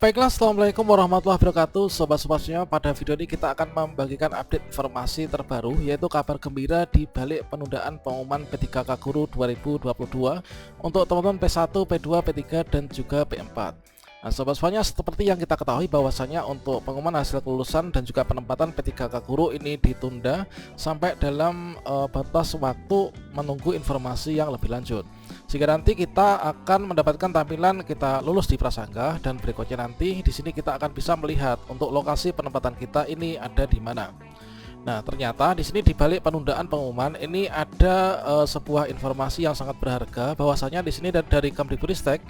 Baiklah, assalamualaikum warahmatullahi wabarakatuh. Sobat-sobatnya, pada video ini kita akan membagikan update informasi terbaru, yaitu kabar gembira di balik penundaan pengumuman P3K Guru 2022 untuk teman-teman P1, P2, P3 dan juga P4. Nah, sobat-sobatnya, seperti yang kita ketahui bahwasanya untuk pengumuman hasil kelulusan dan juga penempatan P3K Guru ini ditunda sampai dalam batas waktu menunggu informasi yang lebih lanjut. Sehingga nanti kita akan mendapatkan tampilan kita lulus di prasangka, dan berikutnya nanti di sini kita akan bisa melihat untuk lokasi penempatan kita ini ada di mana. Nah, ternyata di sini di balik penundaan pengumuman ini ada sebuah informasi yang sangat berharga, bahwasanya di sini dari Kemdikbudristek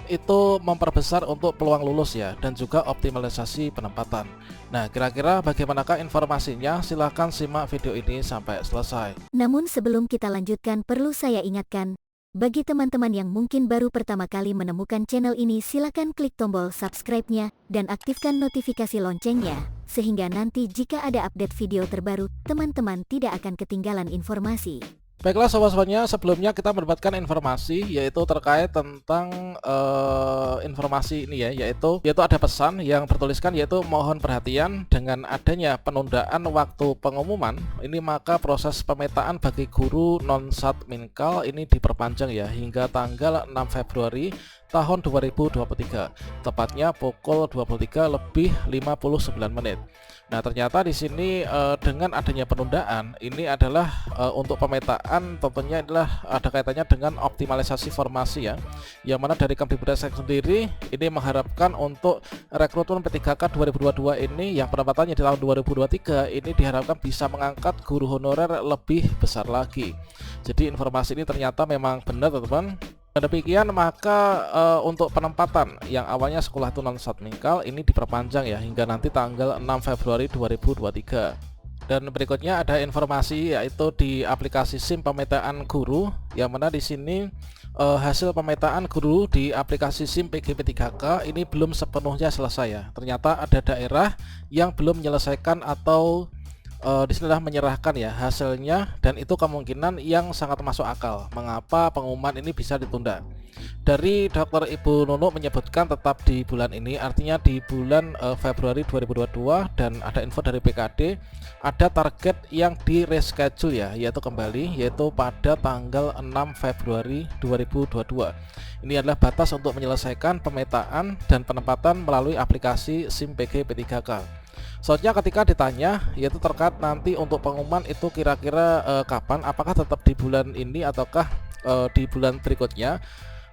itu memperbesar untuk peluang lulus ya, dan juga optimalisasi penempatan. Nah, kira-kira bagaimanakah informasinya? Silahkan simak video ini sampai selesai. Namun sebelum kita lanjutkan, perlu saya ingatkan, bagi teman-teman yang mungkin baru pertama kali menemukan channel ini, silakan klik tombol subscribe-nya dan aktifkan notifikasi loncengnya, sehingga nanti jika ada update video terbaru, teman-teman tidak akan ketinggalan informasi. Baiklah sobat-sobatnya, sebelumnya kita mendapatkan informasi yaitu terkait tentang informasi ini ya, yaitu ada pesan yang bertuliskan yaitu mohon perhatian, dengan adanya penundaan waktu pengumuman ini maka proses pemetaan bagi guru non-Satminkal ini diperpanjang ya hingga tanggal 6 Februari tahun 2023, tepatnya pukul 23:59. Nah, ternyata di sini dengan adanya penundaan ini adalah untuk pemetaan tentunya adalah ada kaitannya dengan optimalisasi formasi ya. Yang mana dari Kemdikbudristek sendiri ini mengharapkan untuk rekrutmen P3K 2022 ini yang penempatannya di tahun 2023 ini diharapkan bisa mengangkat guru honorer lebih besar lagi. Jadi informasi ini ternyata memang benar, teman-teman. Dan demikian maka untuk penempatan yang awalnya sekolah itu non-Satminkal ini diperpanjang ya hingga nanti tanggal 6 Februari 2023. Dan berikutnya ada informasi yaitu di aplikasi SIM pemetaan guru, yang mana di sini hasil pemetaan guru di aplikasi SIM PGP3K ini belum sepenuhnya selesai ya. Ternyata ada daerah yang belum menyelesaikan atau disinilah menyerahkan ya hasilnya, dan itu kemungkinan yang sangat masuk akal mengapa pengumuman ini bisa ditunda. Dari Dr. Ibu Nunu menyebutkan tetap di bulan ini, artinya di bulan Februari 2022, dan ada info dari PKD ada target yang di reschedule ya, yaitu kembali yaitu pada tanggal 6 Februari 2022. Ini adalah batas untuk menyelesaikan pemetaan dan penempatan melalui aplikasi SIM PG P3K. Soalnya ketika ditanya yaitu terkait nanti untuk pengumuman itu kira-kira kapan, apakah tetap di bulan ini ataukah di bulan berikutnya,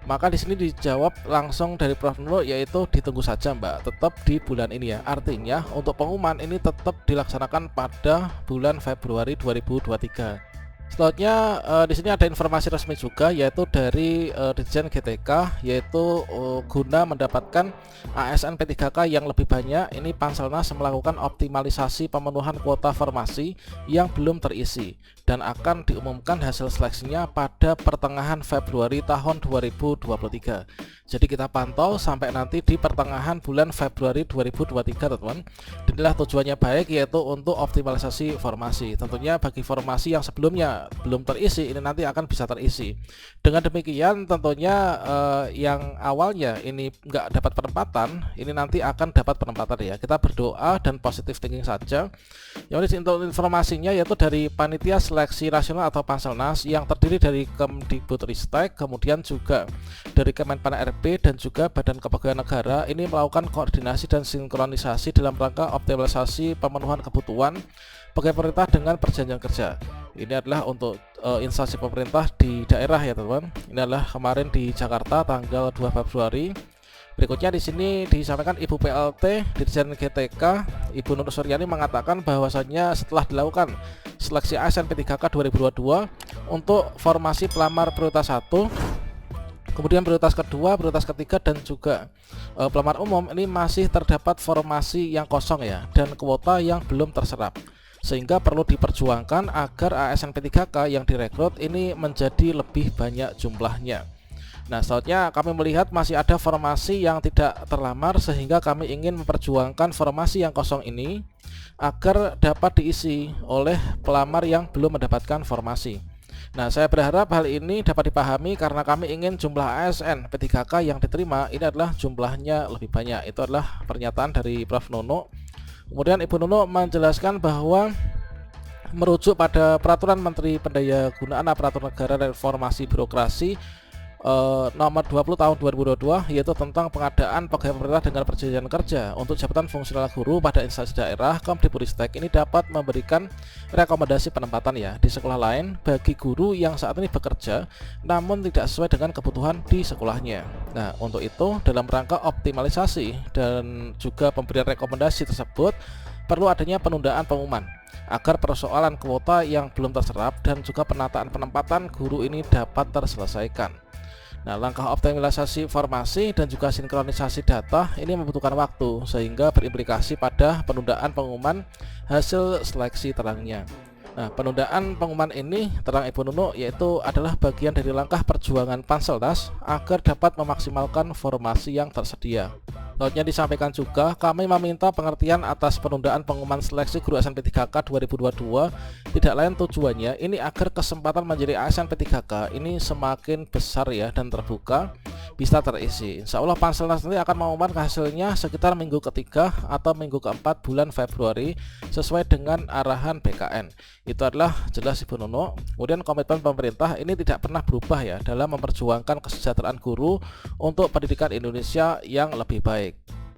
maka di sini dijawab langsung dari Prof Nurul yaitu ditunggu saja Mbak, tetap di bulan ini ya. Artinya untuk pengumuman ini tetap dilaksanakan pada bulan Februari 2023. Selanjutnya di sini ada informasi resmi juga yaitu dari Ditjen GTK, yaitu guna mendapatkan ASN P3K yang lebih banyak, ini Panselnas melakukan optimalisasi pemenuhan kuota formasi yang belum terisi dan akan diumumkan hasil seleksinya pada pertengahan Februari tahun 2023. Jadi kita pantau sampai nanti di pertengahan bulan Februari 2023, teman-teman. Inilah tujuannya baik, yaitu untuk optimalisasi formasi. Tentunya bagi formasi yang sebelumnya belum terisi ini nanti akan bisa terisi. Dengan demikian tentunya yang awalnya ini nggak dapat penempatan ini nanti akan dapat penempatan ya. Kita berdoa dan positive thinking saja. Yang untuk informasinya yaitu dari Panitia Seleksi Nasional atau Panselnas yang terdiri dari Kemdikbudristek, kemudian juga dari Kemenpan RB dan juga Badan Kepegawaian Negara ini melakukan koordinasi dan sinkronisasi dalam rangka optimalisasi pemenuhan kebutuhan pegawai pemerintah dengan perjanjian kerja. Ini adalah untuk instansi pemerintah di daerah ya, teman-teman. Ini adalah kemarin di Jakarta tanggal 2 Februari. Berikutnya di sini disampaikan Ibu PLT Ditjen GTK Ibu Nur Suryani mengatakan bahwasanya setelah dilakukan seleksi ASN P3K 2022 untuk formasi pelamar prioritas 1, kemudian prioritas kedua, prioritas ketiga dan juga pelamar umum ini masih terdapat formasi yang kosong ya, dan kuota yang belum terserap, sehingga perlu diperjuangkan agar ASN P3K yang direkrut ini menjadi lebih banyak jumlahnya. Nah, selanjutnya kami melihat masih ada formasi yang tidak terlamar, sehingga kami ingin memperjuangkan formasi yang kosong ini agar dapat diisi oleh pelamar yang belum mendapatkan formasi. Nah, saya berharap hal ini dapat dipahami karena kami ingin jumlah ASN P3K yang diterima ini adalah jumlahnya lebih banyak. Itu adalah pernyataan dari Prof. Nunu. Kemudian Ibu Nunu menjelaskan bahwa merujuk pada Peraturan Menteri Pendayagunaan Aparatur Negara dan Reformasi Birokrasi nomor 20 tahun 2022, yaitu tentang pengadaan pegawai pemerintah dengan perjanjian kerja untuk jabatan fungsional guru pada instansi daerah. Kemdikbudristek ini dapat memberikan rekomendasi penempatan ya di sekolah lain bagi guru yang saat ini bekerja namun tidak sesuai dengan kebutuhan di sekolahnya. Nah, untuk itu dalam rangka optimalisasi dan juga pemberian rekomendasi tersebut perlu adanya penundaan pengumuman agar persoalan kuota yang belum terserap dan juga penataan penempatan guru ini dapat terselesaikan. Nah, langkah optimalisasi informasi dan juga sinkronisasi data ini membutuhkan waktu sehingga berimplikasi pada penundaan pengumuman hasil seleksi terangnya. Nah, penundaan pengumuman ini terang Ibu Nunu yaitu adalah bagian dari langkah perjuangan Panselnas agar dapat memaksimalkan formasi yang tersedia. Selanjutnya disampaikan juga, kami meminta pengertian atas penundaan pengumuman seleksi guru ASN P3K 2022 tidak lain tujuannya ini agar kesempatan menjadi ASN P3K ini semakin besar ya dan terbuka bisa terisi. Insya Allah Panselnas nanti akan mengumumkan hasilnya sekitar minggu ketiga atau minggu keempat bulan Februari sesuai dengan arahan BKN. Itu adalah jelas Ibu Nunu. Kemudian komitmen pemerintah ini tidak pernah berubah ya dalam memperjuangkan kesejahteraan guru untuk pendidikan Indonesia yang lebih baik.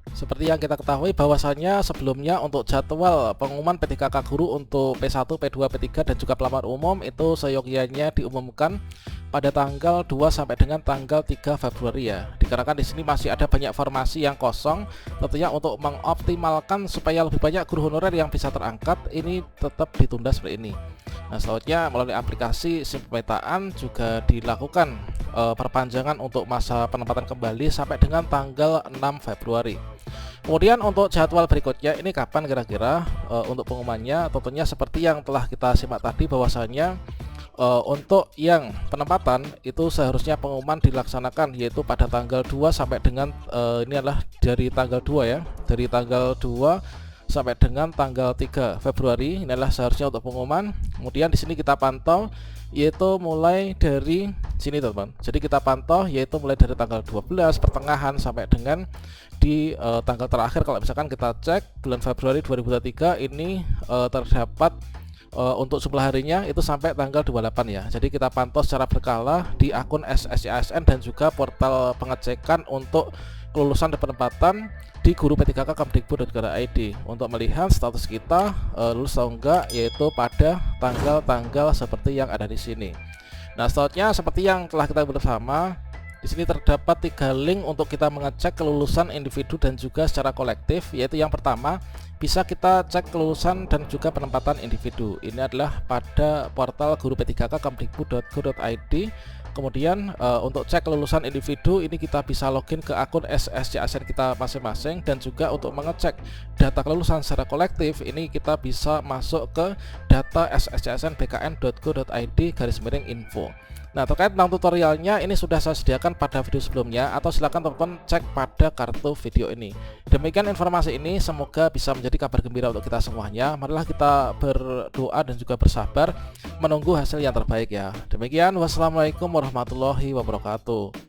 Seperti yang kita ketahui bahwasannya sebelumnya untuk jadwal pengumuman P3K guru untuk P1, P2, P3 dan juga pelamar umum itu seyogyanya diumumkan pada tanggal 2 sampai dengan tanggal 3 Februari ya. Dikarenakan di sini masih ada banyak formasi yang kosong, tentunya untuk mengoptimalkan supaya lebih banyak guru honorer yang bisa terangkat ini tetap ditunda seperti ini. Nah, selanjutnya melalui aplikasi SIM pemetaan juga dilakukan perpanjangan untuk masa penempatan kembali sampai dengan tanggal 6 Februari. Kemudian untuk jadwal berikutnya ini kapan kira-kira untuk pengumumannya, tentunya seperti yang telah kita simak tadi bahwasanya untuk yang penempatan itu seharusnya pengumuman dilaksanakan yaitu pada tanggal 2 sampai dengan ini adalah dari tanggal 2 ya, dari tanggal 2 sampai dengan tanggal 3 Februari ini adalah seharusnya untuk pengumuman. Kemudian di sini kita pantau yaitu mulai dari sini teman-teman. Jadi kita pantau yaitu mulai dari tanggal 12 pertengahan sampai dengan di tanggal terakhir. Kalau misalkan kita cek bulan Februari 2023 ini terdapat untuk jumlah harinya itu sampai tanggal 28 ya. Jadi kita pantau secara berkala di akun SSCASN dan juga portal pengecekan untuk kelulusan dan penempatan di guru P3K Kemdikbud.go.id untuk melihat status kita lulus atau enggak, yaitu pada tanggal-tanggal seperti yang ada di sini. Nah, selanjutnya seperti yang telah kita bersama, di sini terdapat 3 link untuk kita mengecek kelulusan individu dan juga secara kolektif, yaitu yang pertama bisa kita cek kelulusan dan juga penempatan individu. Ini adalah pada portal guru P3K Kemdikbud.go.id. Kemudian untuk cek kelulusan individu ini kita bisa login ke akun SSCASN kita masing-masing, dan juga untuk mengecek data kelulusan secara kolektif ini kita bisa masuk ke data sscsnbkn.go.id/info. Nah, terkait tentang tutorialnya ini sudah saya sediakan pada video sebelumnya, atau silakan teman-teman cek pada kartu video ini. Demikian informasi ini, semoga bisa menjadi kabar gembira untuk kita semuanya. Marilah kita berdoa dan juga bersabar menunggu hasil yang terbaik ya. Demikian, wassalamualaikum warahmatullahi wabarakatuh.